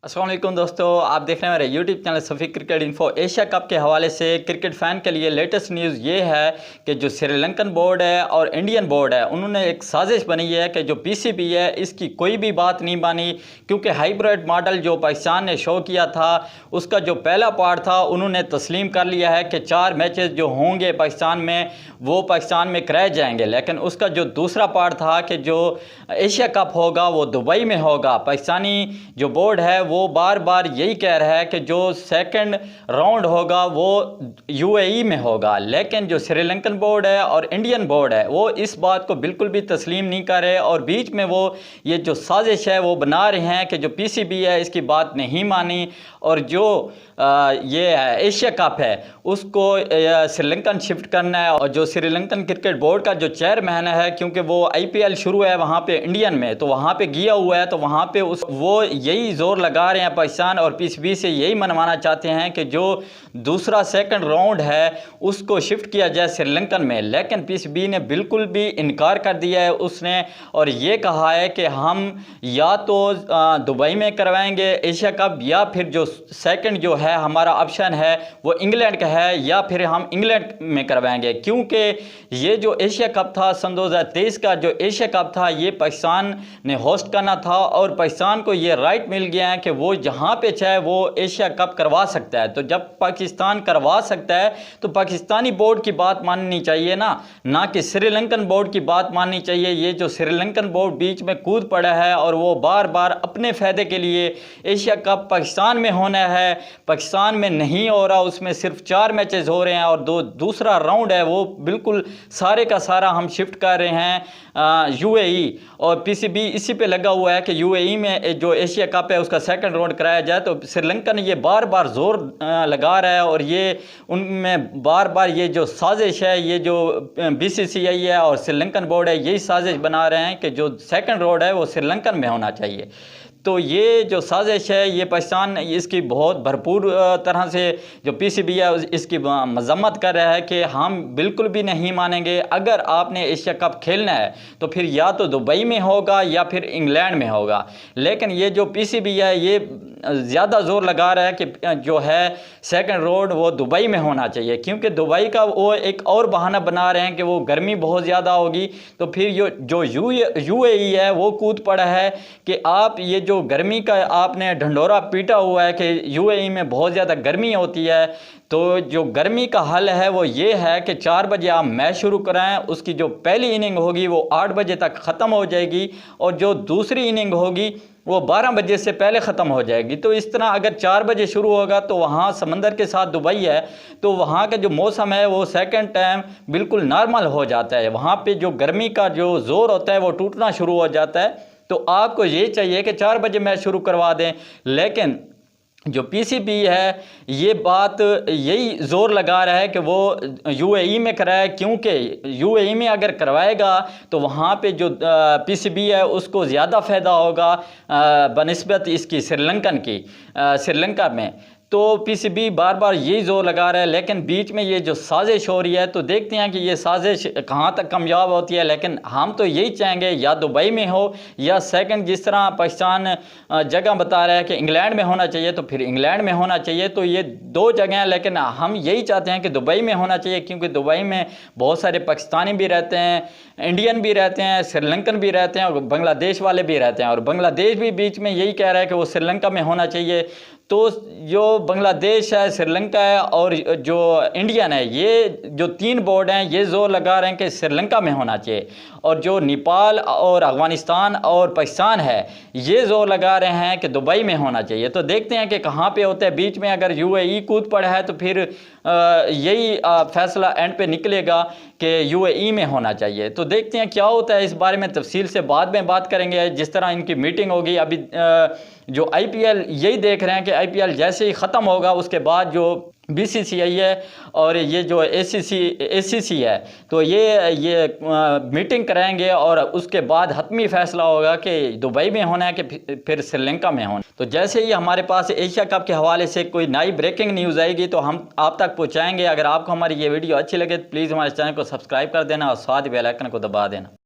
अस्सलाम वालेकुम दोस्तों, आप देख रहे हैं मेरे YouTube channel Safi cricket info. Asia cup के हवाले से क्रिकेट फ़ैन के लिए लेटेस्ट न्यूज़ ये है कि जो श्रीलंकन बोर्ड है और इंडियन बोर्ड है, उन्होंने एक साजिश बनी है कि जो पीसीबी है इसकी कोई भी बात नहीं मानी, क्योंकि हाइब्रिड मॉडल जो पाकिस्तान ने शो किया था उसका जो पहला पार्ट था उन्होंने तस्लीम कर लिया है कि 4 मैचेस जो होंगे पाकिस्तान में वो पाकिस्तान में कराए जाएंगे। लेकिन उसका जो दूसरा पार्ट था कि जो एशिया कप होगा वो दुबई में होगा। पाकिस्तानी जो बोर्ड है वो बार बार यही कह रहा है कि जो सेकंड राउंड होगा वो यूएई में होगा, लेकिन जो श्रीलंकन बोर्ड है और इंडियन बोर्ड है वो इस बात को बिल्कुल भी तस्लीम नहीं कर रहे और बीच में वो ये जो साजिश है वो बना रहे हैं कि जो पीसीबी है इसकी बात नहीं मानी और जो ये एशिया कप है उसको श्रीलंकन शिफ्ट करना है। और जो श्रीलंकन क्रिकेट बोर्ड का जो चेयरमैन है, क्योंकि वो आईपीएल शुरू है वहाँ पे इंडियन में, तो वहाँ पे गया हुआ है, तो वहाँ पे वो यही जोर लगा रहे हैं पाकिस्तान और पीसीबी से यही मनवाना चाहते हैं कि जो दूसरा सेकंड राउंड है उसको शिफ्ट किया जाए श्रीलंकन में। लेकिन पीसीबी ने बिल्कुल भी इनकार कर दिया है उसने, और ये कहा है कि हम या तो दुबई में करवाएंगे एशिया कप, या फिर जो सेकंड जो है हमारा ऑप्शन है वो इंग्लैंड का है, या फिर हम इंग्लैंड में करवाएंगे। क्योंकि ये जो एशिया कप था सन 2023 का जो एशिया कप था ये पाकिस्तान ने होस्ट करना था और पाकिस्तान को ये राइट मिल गया है कि वो जहाँ पे चाहे वो एशिया कप करवा सकता है। तो जब पाकिस्तान करवा सकता है तो पाकिस्तानी बोर्ड की बात माननी चाहिए ना कि श्रीलंकन बोर्ड की बात माननी चाहिए। ये जो श्रीलंकन बोर्ड बीच में कूद पड़ा है और वो बार बार अपने फ़ायदे के लिए एशिया कप पाकिस्तान में होना है, पाकिस्तान में नहीं हो रहा, उसमें सिर्फ 4 मैचेस हो रहे हैं और दूसरा राउंड है वो बिल्कुल सारे का सारा हम शिफ्ट कर रहे हैं यूएई। और पीसीबी इसी पे लगा हुआ है कि यूएई में जो एशिया कप है उसका सेकंड राउंड कराया जाए। तो श्रीलंका ने ये बार बार जोर लगा रहा है और ये उनमें बार बार ये जो साजिश है, ये जो बीसीसीआई है और श्रीलंकन बोर्ड है यही साजिश बना रहे हैं कि जो सेकंड राउंड है वो श्रीलंकन में होना चाहिए। तो ये जो साजिश है ये पाकिस्तान इसकी बहुत भरपूर तरह से जो पीसीबी है इसकी मजम्मत कर रहा है कि हम बिल्कुल भी नहीं मानेंगे। अगर आपने एशिया कप खेलना है तो फिर या तो दुबई में होगा या फिर इंग्लैंड में होगा। लेकिन ये जो पीसीबी है ये ज़्यादा जोर लगा रहा है कि जो है सेकंड राउंड वो दुबई में होना चाहिए, क्योंकि दुबई का वो एक और बहाना बना रहे हैं कि वो गर्मी बहुत ज़्यादा होगी। तो फिर जो यूएई है वो कूद पड़ा है कि आप ये जो गर्मी का आपने ढंढोरा पीटा हुआ है कि यूएई में बहुत ज़्यादा गर्मी होती है, तो जो गर्मी का हल है वो ये है कि 4 बजे आप मैच शुरू कराएं, उसकी जो पहली इनिंग होगी वो 8 बजे तक ख़त्म हो जाएगी और जो दूसरी इनिंग होगी वो 12 बजे से पहले ख़त्म हो जाएगी। तो इस तरह अगर 4 बजे शुरू होगा तो वहाँ समंदर के साथ दुबई है, तो वहाँ का जो मौसम है वो सेकंड टाइम बिल्कुल नॉर्मल हो जाता है। वहाँ पे जो गर्मी का जो ज़ोर होता है वो टूटना शुरू हो जाता है। तो आपको ये चाहिए कि 4 बजे मैच शुरू करवा दें, लेकिन जो पीसीबी है ये बात यही जोर लगा रहा है कि वो यूएई में कराए, क्योंकि यूएई में अगर करवाएगा तो वहाँ पे जो पीसीबी है उसको ज़्यादा फ़ायदा होगा बनिस्बत इसकी श्रीलंका में। तो पीसीबी बार बार यही जोर लगा रहा है, लेकिन बीच में ये जो साजिश हो रही है तो देखते हैं कि ये साजिश कहाँ तक कामयाब होती है। लेकिन हम तो यही चाहेंगे या दुबई में हो या सेकंड, जिस तरह पाकिस्तान जगह बता रहा है कि इंग्लैंड में होना चाहिए तो फिर इंग्लैंड में होना चाहिए। तो ये 2 जगह हैं, लेकिन हम यही चाहते हैं कि दुबई में होना चाहिए, क्योंकि दुबई में बहुत सारे पाकिस्तानी भी रहते हैं, इंडियन भी रहते हैं, श्रीलंकन भी रहते हैं और बांग्लादेश वाले भी रहते हैं। और बांग्लादेश भी बीच में यही कह रहा है कि वो श्रीलंका में होना चाहिए। तो जो बांग्लादेश है, श्रीलंका है और जो इंडियन है, ये जो 3 बोर्ड हैं ये जोर लगा रहे हैं कि श्रीलंका में होना चाहिए। और जो नेपाल और अफ़गानिस्तान और पाकिस्तान है ये जोर लगा रहे हैं कि दुबई में होना चाहिए। तो देखते हैं कि कहाँ पे होता है। बीच में अगर यूएई कूद पड़ा है तो फिर यही फैसला एंड पे निकलेगा कि यूएई में होना चाहिए। तो देखते हैं क्या होता है, इस बारे में तफसील से बाद में बात करेंगे जिस तरह इनकी मीटिंग होगी। अभी जो आईपीएल यही देख रहे हैं कि आईपीएल जैसे ही ख़त्म होगा उसके बाद जो बीसीसीआई है और ये जो एसीसी है तो ये मीटिंग कराएंगे और उसके बाद हतमी फैसला होगा कि दुबई में होना है कि फिर श्रीलंका में होना। तो जैसे ही हमारे पास एशिया कप के हवाले से कोई नई ब्रेकिंग न्यूज़ आएगी तो हम आप तक पहुंचाएंगे। अगर आपको हमारी ये वीडियो अच्छी लगे तो प्लीज़ हमारे चैनल को सब्सक्राइब कर देना और साथ बेल आइकन को दबा देना।